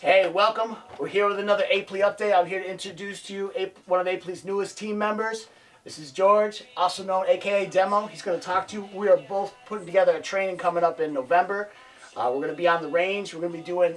Hey, welcome. We're here with another APLEA update. I'm here to introduce to you one of APLEA's newest team members. This is George, also known aka Demo. He's going to talk to you. We are both putting together a training coming up in November. We're going to be on the range. We're going to be doing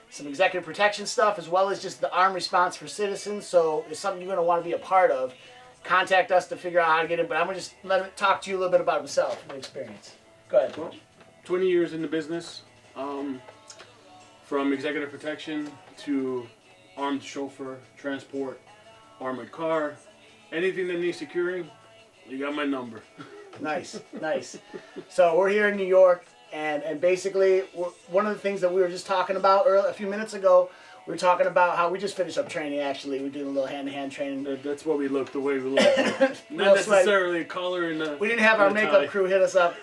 some executive protection stuff as well as just the armed response for citizens. So it's something you're going to want to be a part of. Contact us to figure out how to get in, but I'm going to just let him talk to you a little bit about himself and experience. Go ahead. Well, 20 years in the business, from executive protection to armed chauffeur, transport, armored car, anything that needs securing, you got my number. Nice, nice. So we're here in New York, and basically one of the things that we were just talking about a few minutes ago, we were talking about how we just finished up training. Actually, we're doing a little hand-to-hand training. That's what we look, the way we look. Not necessarily a collar and a we didn't have our makeup crew hit us up.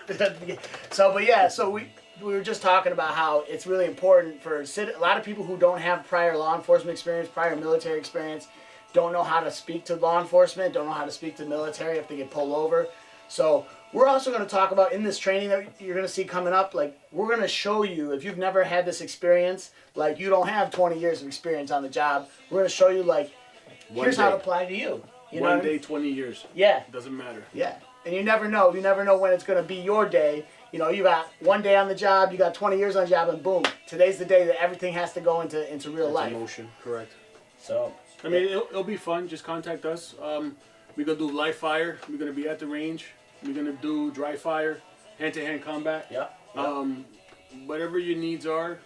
So we were just talking about how it's really important for a lot of people who don't have prior law enforcement experience, prior military experience, don't know how to speak to law enforcement, don't know how to speak to the military if they get pulled over. So we're also going to talk about in this training that you're going to see coming up, like we're going to show you, if you've never had this experience, like you don't have 20 years of experience on the job, we're going to show you like, here's how to apply to you. One day, 20 years. Yeah. Doesn't matter. Yeah. And you never know. You never know when it's going to be your day. You know, you got one day on the job, you got 20 years on the job, and boom, today's the day that everything has to go into real life. Emotion, correct. So, I mean, it'll be fun. Just contact us. We're going to do live fire. We're going to be at the range. We're going to do dry fire, hand-to-hand combat. Yeah. Whatever your needs are,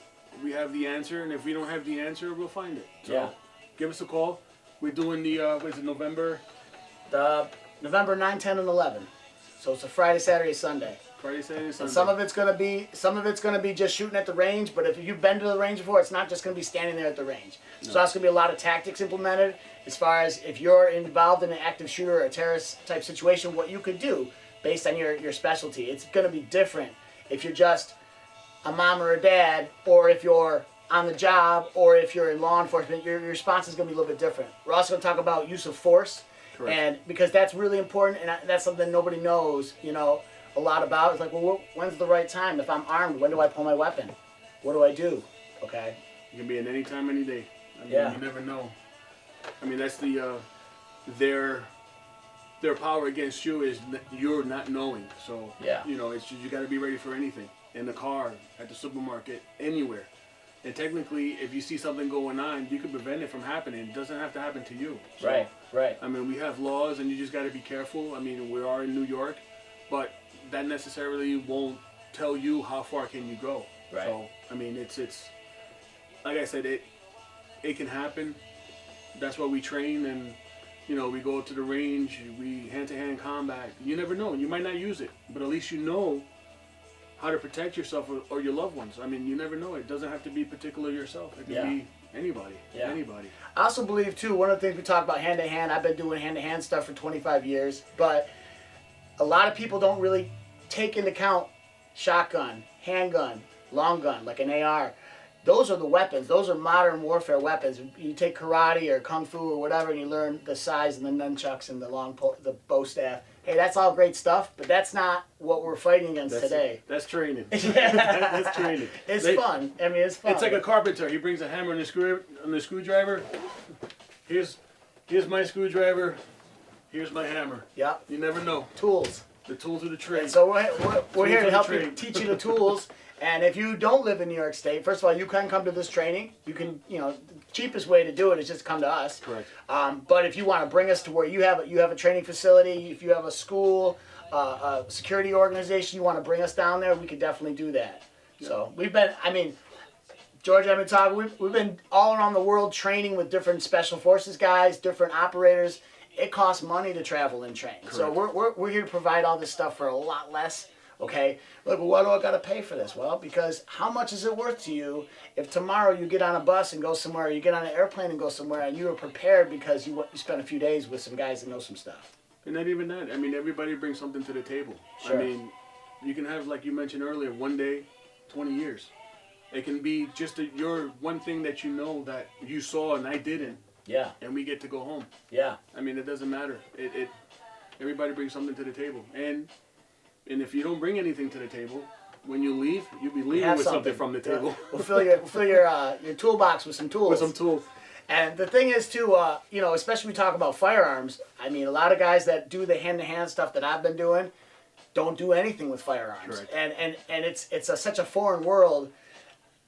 we have the answer. And if we don't have the answer, we'll find it. So give us a call. We're doing the, what is it, November? November 9, 10, and 11. So it's a Friday, Saturday, Sunday. Friday, Saturday, Sunday. And some of it's gonna be just shooting at the range. But if you've been to the range before, it's not just gonna be standing there at the range. No. So that's gonna be a lot of tactics implemented as far as if you're involved in an active shooter or a terrorist type situation, what you could do based on your specialty. It's gonna be different if you're just a mom or a dad, or if you're on the job, or if you're in law enforcement. Your response is gonna be a little bit different. We're also gonna talk about use of force. Correct. And because that's really important, and that's something nobody knows, you know, a lot about. It's like, well, when's the right time? If I'm armed, when do I pull my weapon? What do I do? Okay. You can be in any time, any day. I mean, you never know. I mean, that's the their power against you is you're not knowing. So you know, it's you got to be ready for anything in the car, at the supermarket, anywhere. And technically, if you see something going on, you can prevent it from happening. It doesn't have to happen to you. So, right. I mean, we have laws, and you just got to be careful. I mean, we are in New York, but that necessarily won't tell you how far can you go. Right. So, I mean, it's like I said, it can happen. That's why we train, and you know, we go to the range, we hand-to-hand combat. You never know. You might not use it, but at least you know how to protect yourself or your loved ones. I mean, you never know. It doesn't have to be particular yourself. It can be anybody. Yeah. Anybody. I also believe, too, one of the things we talk about hand-to-hand, I've been doing hand-to-hand stuff for 25 years, but a lot of people don't really take into account shotgun, handgun, long gun, like an AR. Those are the weapons. Those are modern warfare weapons. You take karate or kung fu or whatever, and you learn the size and the nunchucks and the bow staff. Hey, that's all great stuff, but that's not what we're fighting against today. That's training. That's training. It's fun. I mean, it's fun. It's like a carpenter. He brings a hammer and a screwdriver. Here's my screwdriver. Here's my hammer. Yeah. You never know. Tools. The tools of the trade. And so we're here to help you, teach you the tools. And if you don't live in New York State, first of all, you can come to this training. You can, you know, the cheapest way to do it is just come to us. Correct. But if you want to bring us to where you have a training facility, if you have a school, a security organization, you want to bring us down there, we could definitely do that. Yeah. So we've been, I mean, George, I've been talking, we've been all around the world training with different special forces guys, different operators. It costs money to travel and train. Correct. So we're here to provide all this stuff for a lot less. Okay, look, well, why do I got to pay for this? Well, because how much is it worth to you if tomorrow you get on a bus and go somewhere, or you get on an airplane and go somewhere, and you were prepared because you spent a few days with some guys that know some stuff? And not even that. I mean, everybody brings something to the table. Sure. I mean, you can have, like you mentioned earlier, one day, 20 years. It can be just your one thing that you know that you saw and I didn't. Yeah. And we get to go home. Yeah. I mean, it doesn't matter. Everybody brings something to the table. And if you don't bring anything to the table, when you leave, you'll be leaving with something from the table. We'll fill your toolbox with some tools. With some tools. And the thing is too, you know, especially we talk about firearms. I mean, a lot of guys that do the hand-to-hand stuff that I've been doing don't do anything with firearms. Correct. And it's such a foreign world,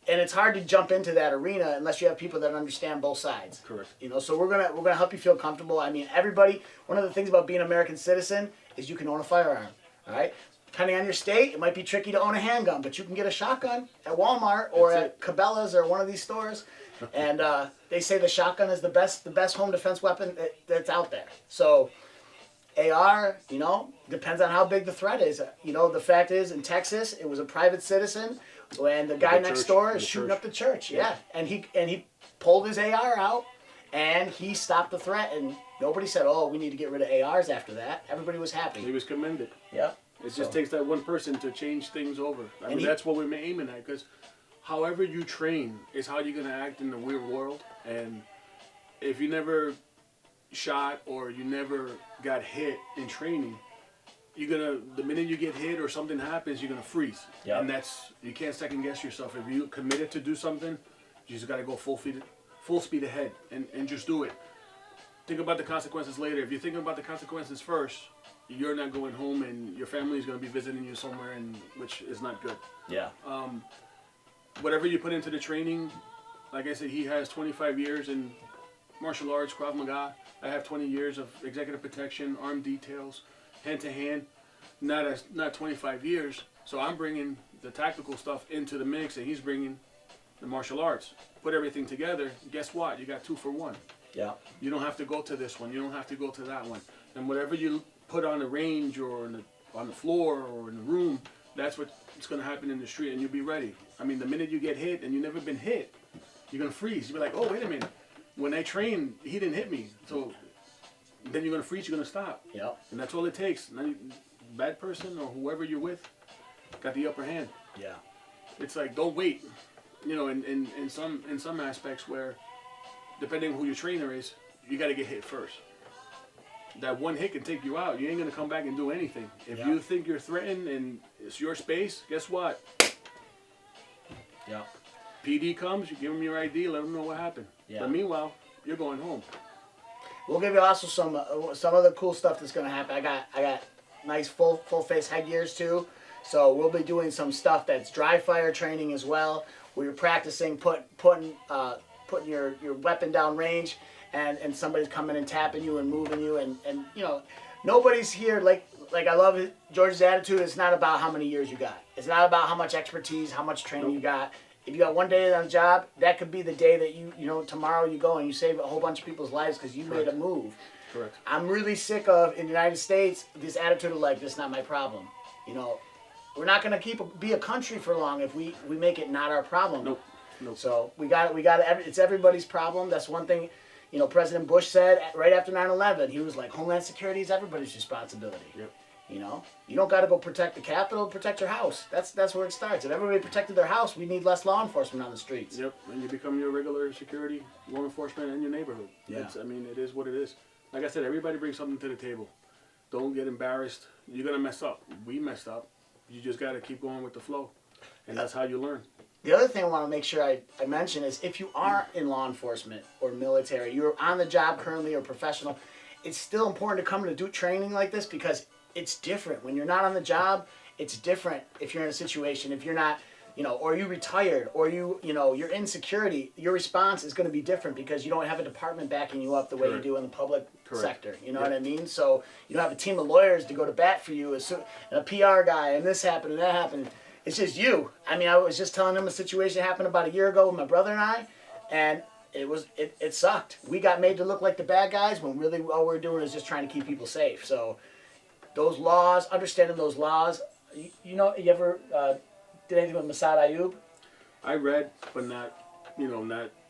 and it's hard to jump into that arena unless you have people that understand both sides. Correct. You know, so we're gonna help you feel comfortable. I mean, everybody. One of the things about being an American citizen is you can own a firearm. All right. Depending on your state, it might be tricky to own a handgun, but you can get a shotgun at Walmart or at Cabela's or one of these stores. And they say the shotgun is the best home defense weapon that's out there. So AR, you know, depends on how big the threat is. You know, the fact is in Texas, it was a private citizen, and the guy next door is shooting up the church. Yeah, and he pulled his AR out, and he stopped the threat, and nobody said, "Oh, we need to get rid of ARs after that." Everybody was happy. He was commended. Yeah. It just takes that one person to change things over. I mean, that's what we're aiming at, because however you train is how you're going to act in the real world. And if you never shot or you never got hit in training, the minute you get hit or something happens, you're going to freeze. Yep. And you can't second guess yourself. If you committed to do something, you just got to go full speed ahead and just do it. Think about the consequences later. If you're thinking about the consequences first, you're not going home, and your family is going to be visiting you somewhere, which is not good. Yeah. Whatever you put into the training, like I said, he has 25 years in martial arts, Krav Maga. I have 20 years of executive protection, armed details, hand-to-hand. Not 25 years. So I'm bringing the tactical stuff into the mix, and he's bringing the martial arts. Put everything together. Guess what? You got 2 for 1. Yeah. You don't have to go to this one. You don't have to go to that one. And whatever you put on the range or on the floor or in the room, that's what's going to happen in the street, and you'll be ready. I mean, the minute you get hit and you've never been hit, you're going to freeze. You'll be like, oh, wait a minute. When I trained, he didn't hit me. So then you're going to freeze, you're going to stop. Yeah. And that's all it takes. Bad person or whoever you're with got the upper hand. Yeah. It's like, don't wait. You know, in some aspects where, depending on who your trainer is, you got to get hit first. That one hit can take you out. You ain't going to come back and do anything. If you think you're threatened and it's your space, guess what? Yeah. PD comes, you give them your ID, let them know what happened. Yeah. But meanwhile, you're going home. We'll give you also some other cool stuff that's going to happen. I got nice full face headgears too. So we'll be doing some stuff that's dry fire training as well. We're practicing putting your weapon down range. And somebody's coming and tapping you and moving you, and you know, nobody's here like I love it. George's attitude. It's not about how many years you got. It's not about how much expertise, how much training you got. If you got one day on the job, that could be the day that you know tomorrow you go and you save a whole bunch of people's lives because you made a move. Correct. I'm really sick of in the United States this attitude of like, this is not my problem. You know, we're not gonna be a country for long if we make it not our problem. Nope. So we got it's everybody's problem. That's one thing. You know, President Bush said right after 9/11, he was like, Homeland Security is everybody's responsibility. Yep. You know, you don't got to go protect the Capitol, protect your house. That's where it starts. If everybody protected their house, we need less law enforcement on the streets. Yep, and you become your regular security, law enforcement in your neighborhood. Yeah. I mean, it is what it is. Like I said, everybody brings something to the table. Don't get embarrassed. You're going to mess up. We messed up. You just got to keep going with the flow. And that's how you learn. The other thing I want to make sure I mention is if you are in law enforcement or military, you're on the job currently or professional, it's still important to come to do training like this because it's different. When you're not on the job, it's different if you're in a situation. If you're not, you know, or you retired or you're in security, your response is going to be different because you don't have a department backing you up the way you do in the public sector. You know what I mean? So you don't have a team of lawyers to go to bat for you and a PR guy and this happened and that happened. It's just you. I mean, I was just telling him a situation happened about a year ago with my brother and I, and it sucked. We got made to look like the bad guys when really all we're doing is just trying to keep people safe. So those laws, understanding those laws, you ever did anything with Masad Ayub? I read, but not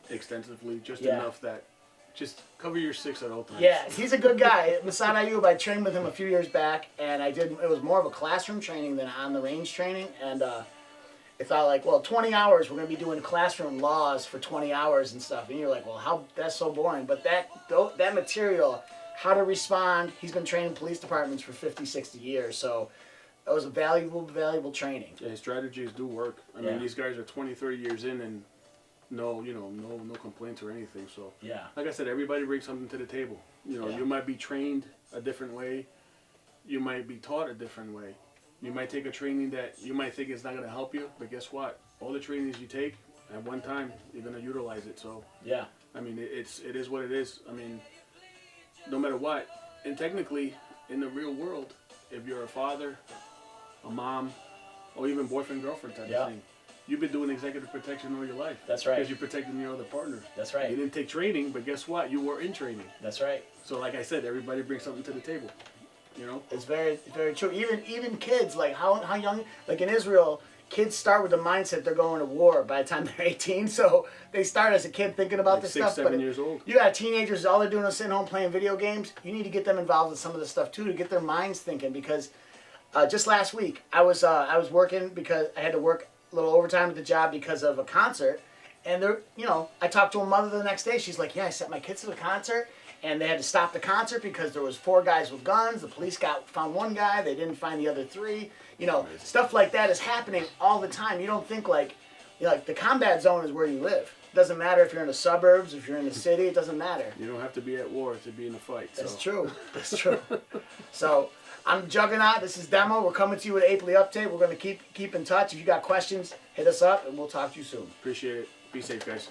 extensively, just enough that just cover your 6 at all times. Yeah, he's a good guy. Masad Ayub, I trained with him a few years back, and it was more of a classroom training than on the range training, and I thought like, well, 20 hours, we're going to be doing classroom laws for 20 hours and stuff, and you're like, well, that's so boring, but that material, how to respond, he's been training police departments for 50, 60 years, so That was a valuable training. Yeah, his strategies do work. I mean, these guys are 20, 30 years in and no complaints or anything. So, like I said, everybody brings something to the table. You know, you might be trained a different way. You might be taught a different way. You might take a training that you might think is not going to help you, but guess what? All the trainings you take, at one time, you're going to utilize it. So, I mean, it is what it is. I mean, no matter what. And technically, in the real world, if you're a father, a mom, or even boyfriend, girlfriend type of thing, you've been doing executive protection all your life. That's right. Because you're protecting your other partner. That's right. You didn't take training, but guess what? You were in training. That's right. So like I said, everybody brings something to the table. You know? It's very true. Even kids, like how young, like in Israel, kids start with the mindset they're going to war by the time they're 18. So they start as a kid thinking about this stuff. 7 years old. You got teenagers, all they're doing is sitting home playing video games. You need to get them involved in some of this stuff too, to get their minds thinking. Because just last week, I was working because I had to work a little overtime at the job because of a concert. And I talked to a mother the next day. She's like, "Yeah, I sent my kids to the concert, and they had to stop the concert because there was 4 guys with guns. The police found 1 guy. They didn't find the other 3. Stuff like that is happening all the time. You don't think like the combat zone is where you live. It doesn't matter if you're in the suburbs, if you're in the city. It doesn't matter. You don't have to be at war to be in a fight. That's true. That's true. So I'm Juggernaut. This is Demo. We're coming to you with an APLEA update. We're going to keep in touch. If you got questions, hit us up, and we'll talk to you soon. Appreciate it. Be safe, guys.